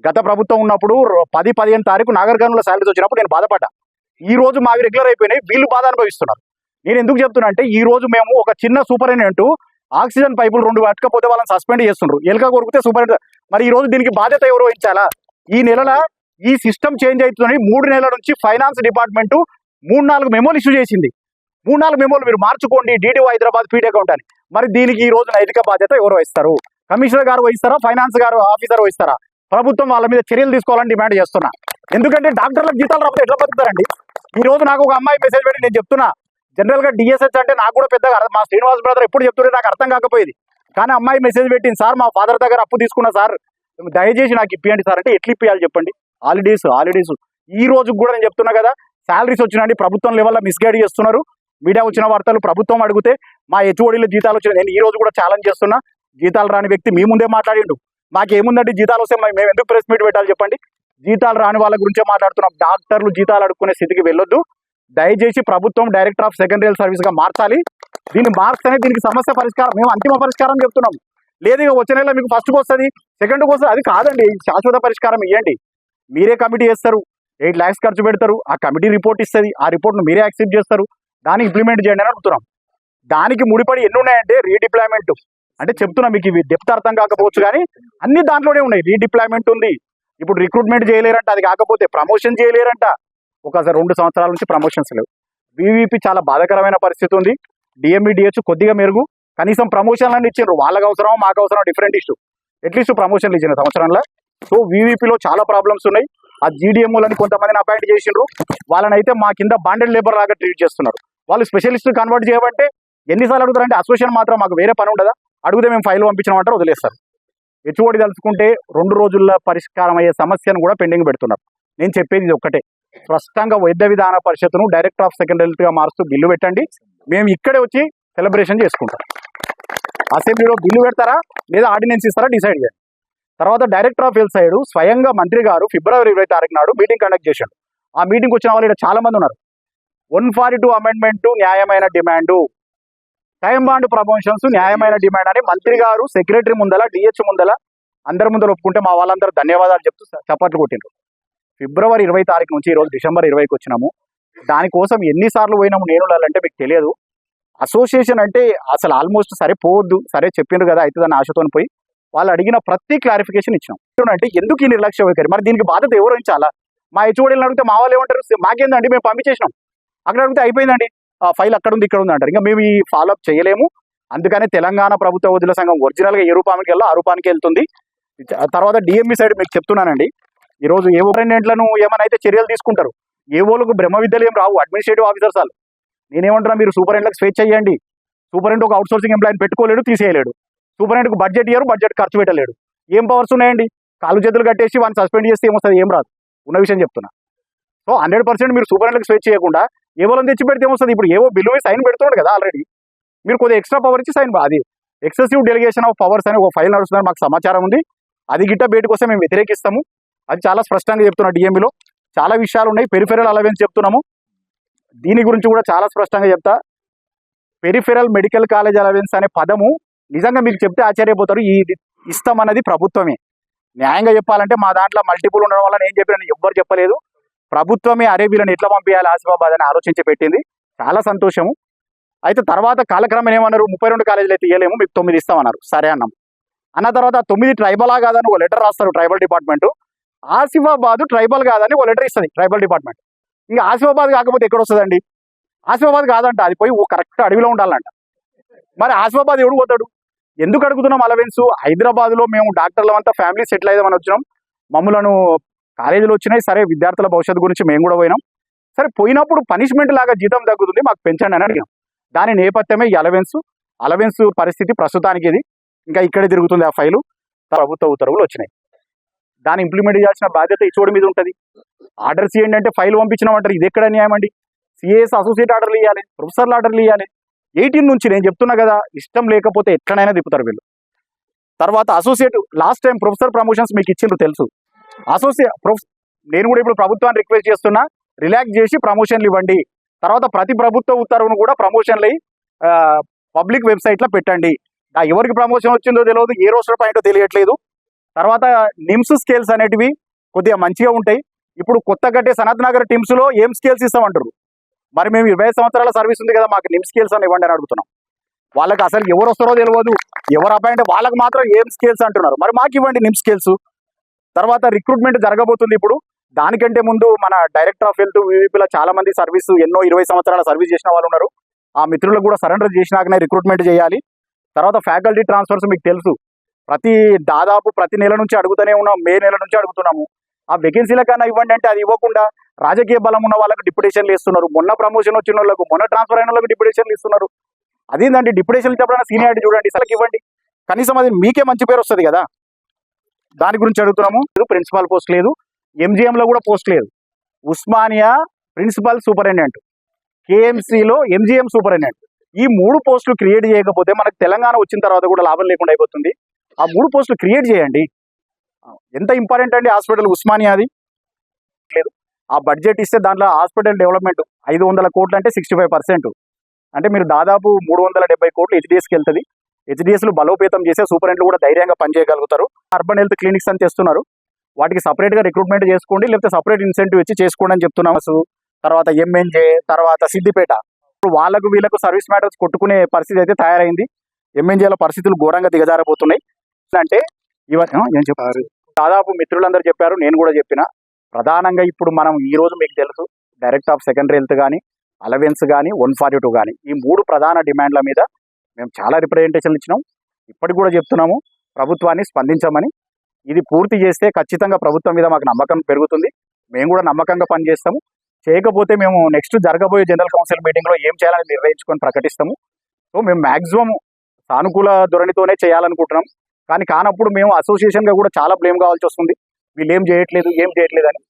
గత ప్రభుత్వం ఉన్నప్పుడు 10-15 తారీఖు నాగర్ కర్నూలు శాలరీస్ వచ్చినప్పుడు నేను బాధపడ్డా. ఈ రోజు మావి రెగ్యులర్ అయిపోయినాయి, వీళ్ళు బాధ అనుభవిస్తున్నారు. నేను ఎందుకు చెప్తున్నా అంటే ఈ రోజు మేము ఒక చిన్న సూపరింటెండెంట్ ఆక్సిజన్ పైపులు 2 పట్టకపోతే వాళ్ళని సస్పెండ్ చేస్తున్నారు, ఎలుక కొరికితే సూపరింటెండెంట్. మరి ఈ రోజు దీనికి బాధ్యత ఎవరు వహించాలా? ఈ నెలల ఈ సిస్టమ్ చేంజ్ అవుతుందని 3 నెలల నుంచి ఫైనాన్స్ డిపార్ట్మెంట్ 3-4 మెమోలు ఇష్యూ చేసింది. 3-4 మెమోలు మీరు మార్చుకోండి, డీడీఓ హైదరాబాద్ పీడీ అకౌంట్ అని. మరి దీనికి ఈ రోజు నైతిక బాధ్యత ఎవరు వహిస్తారు? కమిషనర్ గారు వహిస్తారా, ఫైనాన్స్ గారు ఆఫీసర్ వహిస్తారా? ప్రభుత్వం వాళ్ళ మీద చర్యలు తీసుకోవాలని డిమాండ్ చేస్తున్నా. ఎందుకంటే డాక్టర్లకు జీతాలు రాకపోతే ఎట్లా బతుకుతారండి? ఈ రోజు నాకు ఒక అమ్మాయి మెసేజ్ పెట్టి నేను చెప్తున్నా, జనరల్ గా డిఎస్హెచ్ అంటే నాకు కూడా పెద్దగా మా శ్రీనివాస్ బ్రదర్ ఎప్పుడు చెప్తుంటే నాకు అర్థం కాకపోయేది. కానీ అమ్మాయి మెసేజ్ పెట్టింది, సార్ మా ఫాదర్ దగ్గర అప్పు తీసుకున్నా సార్, దయచేసి నాకు ఇప్పియండి సార్ అంటే. ఎట్లా ఇప్పియాలి చెప్పండి? హాలిడేస్ ఈ రోజు కూడా నేను చెప్తున్నా కదా, శాలరీస్ వచ్చినాయండి, ప్రభుత్వం లెవెల్లో మిస్గైడ్ చేస్తున్నారు. మీడియా వచ్చిన వార్తలు ప్రభుత్వం అడిగితే మా హెచ్ఓడీలో జీతాలు వచ్చినాయి. నేను ఈ రోజు కూడా ఛాలెంజ్ చేస్తున్నా, జీతాలు రాని వ్యక్తి మీ ముందే మాట్లాడిండు. మాకేముందండి జీతాలు వస్తే మేము ఎందుకు ప్రెస్ మీట్ పెట్టాలి చెప్పండి? జీతాలు రాని వాళ్ళ గురించే మాట్లాడుతున్నాం. డాక్టర్లు జీతాలు అడుక్కునే స్థితికి వెళ్ళొద్దు. దయచేసి ప్రభుత్వం డైరెక్టర్ ఆఫ్ సెకండరీ సర్వీస్ గా మార్చాలి. దీన్ని మార్చనే దీనికి సమస్య పరిష్కారం, మేము అంతిమ పరిష్కారం చెప్తున్నాం. లేదు ఇక వచ్చే నెల మీకు ఫస్ట్కి వస్తుంది, సెకండ్కి వస్తుంది, అది కాదండి. శాశ్వత పరిష్కారం ఇవ్వండి. మీరే కమిటీ చేస్తారు, 8 lakhs ఖర్చు పెడతారు, ఆ కమిటీ రిపోర్ట్ ఇస్తుంది, ఆ రిపోర్ట్ను మీరే యాక్సెప్ట్ చేస్తారు, దాన్ని ఇంప్లిమెంట్ చేయండి అని అడుగుతున్నాం. దానికి ముడిపడి ఎన్ని ఉన్నాయంటే రీడిప్లాయ్మెంట్ అంటే చెప్తున్నా, మీకు ఇవి డెప్త్ అర్థం కాకపోవచ్చు కానీ అన్ని దాంట్లోనే ఉన్నాయి. రీడిప్లాయ్మెంట్ ఉంది, ఇప్పుడు రిక్రూట్మెంట్ చేయలేరంట, అది కాకపోతే ప్రమోషన్ చేయలేరంట. ఒక 2 సంవత్సరాల నుంచి ప్రమోషన్స్ లేవు. బీవీపీ చాలా బాధాకరమైన పరిస్థితి ఉంది. డిఎంఈ డిహెచ్ కొద్దిగా మెరుగు, కనీసం ప్రమోషన్లన్నీ ఇచ్చిండ్రు. వాళ్ళకి అవసరం మాకు అవసరం డిఫరెంట్ ఇష్యూ, అట్లీస్ట్ ప్రమోషన్లు ఇచ్చిన సంవత్సరంలో. సో వీవీపీలో చాలా ప్రాబ్లమ్స్ ఉన్నాయి. ఆ జీడిఎంఓలని కొంతమందిని అపాయింట్ చేసిండ్రు, వాళ్ళని అయితే మా కింద బాండెడ్ లేబర్ లాగా ట్రీట్ చేస్తున్నారు. వాళ్ళు స్పెషలిస్ట్ కన్వర్ట్ చేయబట్టే ఎన్నిసార్లు అడుగుతారంటే అసోసియేషన్ మాత్రం మాకు వేరే పని ఉండదా, అడిగితే మేము ఫైల్ పంపించమంటారు, వదిలేస్తారు. హెచ్ఓడి తలుచుకుంటే 2 రోజుల్లో పరిష్కారం అయ్యే సమస్యను కూడా పెండింగ్ పెడుతున్నారు. నేను చెప్పేది ఇది ఒక్కటే, స్పష్టంగా వైద్య విధాన పరిషత్తును డైరెక్టర్ ఆఫ్ సెకండరీ హెల్త్గా మారుస్తూ బిల్లు పెట్టండి. మేము ఇక్కడే వచ్చి సెలబ్రేషన్ చేసుకుంటాం. అసెంబ్లీలో బిల్లు పెడతారా లేదా ఆర్డినెన్స్ ఇస్తారా డిసైడ్ చేయండి. తర్వాత డైరెక్టర్ ఆఫ్ హెల్త్ సైడ్ స్వయంగా మంత్రి గారు ఫిబ్రవరి 20 తారీఖు నాడు మీటింగ్ కండక్ట్ చేశాడు. ఆ మీటింగ్ వచ్చిన వాళ్ళు ఇక్కడ చాలా మంది ఉన్నారు. 142 అమెండ్మెంట్ న్యాయమైన డిమాండు, టైం బాండ్ ప్రమోషన్స్ న్యాయమైన డిమాండ్ అని మంత్రి గారు సెక్రటరీ ముందల, డిహెచ్ ముందల, అందరి ముందర ఒప్పుకుంటే మా వాళ్ళందరూ ధన్యవాదాలు చెప్తూ చప్పట్లు కొట్టిండ్రు. ఫిబ్రవరి 20 తారీఖు నుంచి ఈరోజు డిసెంబర్ 20కి వచ్చినాము. దానికోసం ఎన్నిసార్లు పోయినాము నేను అంటే మీకు తెలియదు. అసోసియేషన్ అంటే అసలు ఆల్మోస్ట్ సరే పోవద్దు, సరే చెప్పిండ్రు కదా అవుతుందని ఆశతో పోయి వాళ్ళు అడిగిన ప్రతి క్లారిఫికేషన్ ఇచ్చినాం. అంటే ఎందుకు ఈ నిర్లక్ష్య వైఖరి? మరి దీనికి బాధ్యత ఎవరు వహించాలా? మా హెచ్ఓడీలను అడిగితే మా వాళ్ళు ఏమంటారు, మాకేందండి మేము పంపించేసినాం, అక్కడ అడిగితే అయిపోయిందండి, ఫైల్ అక్కడ ఉంది ఇక్కడ ఉంది అంటారు. ఇంకా మేము ఈ ఫాలోఅప్ చేయలేము. అందుకనే తెలంగాణ ప్రభుత్వ వైద్యుల సంఘం ఒరిజినల్గా ఏ రూపానికి వెళ్ళో ఆ రూపానికి వెళ్తుంది. తర్వాత డిఎంఈ సైడ్ మీకు చెప్తున్నానండి, ఈరోజు ఏ సూపరింటెండెంట్లను ఏమైనా అయితే చర్యలు తీసుకుంటారు. ఏవోలకు బ్రహ్మ విద్యలు ఏం రావు, అడ్మినిస్ట్రేటివ్ ఆఫీసర్స్ వాళ్ళు. నేనేమంటున్నా, మీరు సూపరింటెండెంట్లకు స్వేచ్ఛ చేయండి. సూపరింటెండెంట్ ఒక అవుట్సోర్సింగ్ ఎంప్లాయీని పెట్టుకోలేడు, తీసేయలేడు. సూపరింటెండెంట్కు బడ్జెట్ ఇయ్యరు, బడ్జెట్ ఖర్చు పెట్టలేడు. ఏం పవర్స్ ఉన్నాయండి? కాళ్ళు చేతులు కట్టేసి వాడిని సస్పెండ్ చేస్తే ఏమొస్తుంది? ఏం రాదు, ఉన్న విషయం చెప్తున్నా. సో 100% మీరు సూపరింటెండెంట్కి స్వేచ్ఛ చేయకుండా ఏవోలను తెచ్చి పెడితే ఏమొస్తుంది? ఇప్పుడు ఏవో బిల్లు సైన్ పెడుతున్నాడు కదా ఆల్రెడీ, మీరు కొద్దిగా ఎక్స్ట్రా పవర్ ఇచ్చి సైన్, అది ఎక్సెసివ్ డెలిగేషన్ ఆఫ్ పవర్స్ అని ఒక ఫైల్ నడుస్తుందని మాకు సమాచారం ఉంది. అది గిట్ట బయటకు వస్తే మేము వ్యతిరేకిస్తాము. అది చాలా స్పష్టంగా చెప్తున్నా. డిఎంఈలో చాలా విషయాలు ఉన్నాయి. పెరిఫెరల్ అలవెన్స్ చెప్తున్నాము, దీని గురించి కూడా చాలా స్పష్టంగా చెప్తా. పెరిఫెరల్ మెడికల్ కాలేజ్ అలవెన్స్ అనే పదము నిజంగా మీకు చెప్తే ఆశ్చర్యపోతారు. ఈ ఇస్తామన్నది ప్రభుత్వమే. న్యాయంగా చెప్పాలంటే మా దాంట్లో మల్టిపుల్ ఉండడం వల్ల నేను చెప్పిన ఎవ్వరు చెప్పలేదు. ప్రభుత్వమే అరే వీళ్ళని ఎట్లా పంపించాలి ఆసిఫాబాద్ అని ఆలోచించి పెట్టింది. చాలా సంతోషము. అయితే తర్వాత కాలక్రమం ఏమన్నారు, 32 కాలేజీలు అయితే ఇవ్వలేము, మీకు 9 ఇస్తామన్నారు. సరే అన్నాం. అన్న తర్వాత 9 ట్రైబలా కాదని ఒక లెటర్ రాస్తారు ట్రైబల్ డిపార్ట్మెంట్. ఆసిఫాబాద్ ట్రైబల్ కాదని ఒక లెటర్ ఇస్తుంది ట్రైబల్ డిపార్ట్మెంట్. ఇంకా ఆసిఫాబాద్ కాకపోతే ఎక్కడ వస్తుందండి? ఆసిఫాబాద్ కాదంట, అది పోయి కరెక్ట్ అడవిలో ఉండాలంట. మరి ఆసిఫాబాద్ ఎవడు పోతాడు? ఎందుకు అడుగుతున్నాం అలవెన్స్? హైదరాబాద్లో మేము డాక్టర్లు అంతా ఫ్యామిలీ సెటిల్ అయిదామని వచ్చినాం. మమ్మలను కాలేజీలు వచ్చినాయి, సరే విద్యార్థుల భవిష్యత్తు గురించి మేము కూడా పోయినాం. సరే పోయినప్పుడు పనిష్మెంట్ లాగా జీతం తగ్గుతుంది, మాకు పెంచండి అని అడిగాం. దాని నేపథ్యమే ఈ అలవెన్స్ పరిస్థితి ప్రస్తుతానికి. ఇది ఇంకా ఇక్కడే తిరుగుతుంది ఆ ఫైలు. ప్రభుత్వ ఉత్తర్వులు వచ్చినాయి, దాన్ని ఇంప్లిమెంట్ చేయాల్సిన బాధ్యత హెచ్ఓడి మీద ఉంటుంది. ఆర్డర్స్ ఇవ్వండి అంటే ఫైల్ పంపించినామంటారు, ఇది ఎక్కడ న్యాయం అండి? సిఏఎస్ అసోసియేట్ ఆర్డర్లు ఇవ్వాలి, ప్రొఫెసర్లు ఆర్డర్లు ఇవ్వాలి. 18 నుంచి నేను చెప్తున్నా కదా, ఇష్టం లేకపోతే ఎట్లనైనా తిప్పుతారు వీళ్ళు. తర్వాత associate last time professor promotions మీకు ఇచ్చిండ్రు తెలుసు. నేను కూడా ఇప్పుడు ప్రభుత్వాన్ని రిక్వెస్ట్ చేస్తున్నా, రిలాక్స్ చేసి ప్రమోషన్లు ఇవ్వండి. తర్వాత ప్రతి ప్రభుత్వ ఉత్తర్వును కూడా ప్రమోషన్లు పబ్లిక్ వెబ్సైట్లో పెట్టండి. ఎవరికి ప్రమోషన్ వచ్చిందో తెలియదు, ఏ రోస్టర్ పాయింటో తెలియట్లేదు. తర్వాత నిమ్స్ స్కేల్స్ అనేటివి కొద్దిగా మంచిగా ఉంటాయి. ఇప్పుడు కొత్త కట్టే సనత్ నగర్ టిమ్స్ లో ఏం స్కేల్స్ ఇస్తామంటారు? మరి మేము 20 సంవత్సరాల సర్వీస్ ఉంది కదా, మాకు నిమ్ స్కేల్స్ అని ఇవ్వండి అని అడుగుతున్నాం. వాళ్ళకి అసలు ఎవరు వస్తారో తెలియదు, ఎవరు అపాయింట్ వాళ్ళకి మాత్రం ఏం స్కేల్స్ అంటున్నారు. మరి మాకు ఇవ్వండి నిమ్ స్కేల్స్. తర్వాత రిక్రూట్మెంట్ జరగబోతుంది ఇప్పుడు. దానికంటే ముందు మన డైరెక్టర్ ఆఫ్ హెల్త్ వివిపిలో చాలా మంది సర్వీస్ ఎన్నో 20 సంవత్సరాల సర్వీస్ చేసిన వాళ్ళు ఉన్నారు. ఆ మిత్రులకు కూడా సరెండర్ చేసినాకనే రిక్రూట్మెంట్ చేయాలి. తర్వాత ఫ్యాకల్టీ ట్రాన్స్ఫర్స్ మీకు తెలుసు, దాదాపు ప్రతి నెల నుంచి అడుగుతూనే ఉన్నాం. మే నెల నుంచి అడుగుతున్నాము. ఆ వేకెన్సీల కన్నా ఇవ్వండి అంటే అది ఇవ్వకుండా రాజకీయ బలం ఉన్న వాళ్ళకి డిప్యుటేషన్లు ఇస్తున్నారు. మొన్న ప్రమోషన్ వచ్చిన వాళ్ళకు, మొన్న ట్రాన్స్ఫర్ అయిన వాళ్ళకి డిప్యుటేషన్లు ఇస్తున్నారు. అదేంటంటే డిప్యుటేషన్ ఇచ్చినప్పుడు సీనియారిటీ చూడండి, అసలు ఇవ్వండి కనీసం, అది మీకే మంచి పేరు వస్తుంది కదా. దాని గురించి అడుగుతున్నాము. ప్రిన్సిపాల్ పోస్ట్ లేదు, MGM లో కూడా పోస్ట్ లేదు. ఉస్మానియా ప్రిన్సిపల్ సూపరింటెండెంట్, KMCలో MGM సూపరింటెండెంట్, ఈ 3 పోస్టులు క్రియేట్ చేయకపోతే మనకు తెలంగాణ వచ్చిన తర్వాత కూడా లాభం లేకుండా అయిపోతుంది. ఆ 3 పోస్టులు క్రియేట్ చేయండి. ఎంత ఇంపార్టెంట్ అండి హాస్పిటల్ ఉస్మానియాది. లేదు, ఆ బడ్జెట్ ఇస్తే దాంట్లో హాస్పిటల్ డెవలప్మెంట్ 500 కోట్లు అంటే 65%, అంటే మీరు దాదాపు 370 కోట్లు HDSకి వెళ్తుంది. HDSలు బలోపేతం చేసే సూపరింటెండెంట్లు కూడా ధైర్యంగా పనిచేయగలుగుతారు. అర్బన్ హెల్త్ క్లినిక్స్ అని తెస్తున్నారు, వాటికి సపరేట్గా రిక్రూట్మెంట్ చేసుకోండి, లేకపోతే సపరేట్ ఇన్సెంటివ్ ఇచ్చి చేసుకోండి అని చెప్తున్నాము. తర్వాత MNJ, తర్వాత సిద్దిపేట, ఇప్పుడు వాళ్ళకు వీళ్ళకు సర్వీస్ మ్యాటర్స్ కొట్టుకునే పరిస్థితి అయితే తయారైంది. MNJలో పరిస్థితులు ఘోరంగా దిగజారబోతున్నాయి. అంటే ఇవన్నీ ఏం చెప్పారు, దాదాపు మిత్రులందరూ చెప్పారు, నేను కూడా చెప్పిన. ప్రధానంగా ఇప్పుడు మనం ఈ రోజు మీకు తెలుసు, డైరెక్టర్ ఆఫ్ సెకండరీ హెల్త్ కానీ, అలవెన్స్ కానీ, 142 కానీ, ఈ 3 ప్రధాన డిమాండ్ల మీద మేము చాలా రిప్రజెంటేషన్లు ఇచ్చినాం. ఇప్పటికి కూడా చెప్తున్నాము ప్రభుత్వాన్ని స్పందించమని. ఇది పూర్తి చేస్తే ఖచ్చితంగా ప్రభుత్వం మీద మాకు నమ్మకం పెరుగుతుంది. మేము కూడా నమ్మకంగా పనిచేస్తాము. చేయకపోతే మేము నెక్స్ట్ జరగబోయే జనరల్ కౌన్సిల్ మీటింగ్లో ఏం చేయాలని నిర్ణయించుకొని ప్రకటిస్తాము. సో మేము మ్యాక్సిమం సానుకూల ధోరణితోనే చేయాలనుకుంటున్నాం. కానీ కానప్పుడు మేము అసోసియేషన్గా కూడా చాలా బ్లేమ్ కావాల్సి వస్తుంది, వీళ్ళు ఏం చేయట్లేదు అని.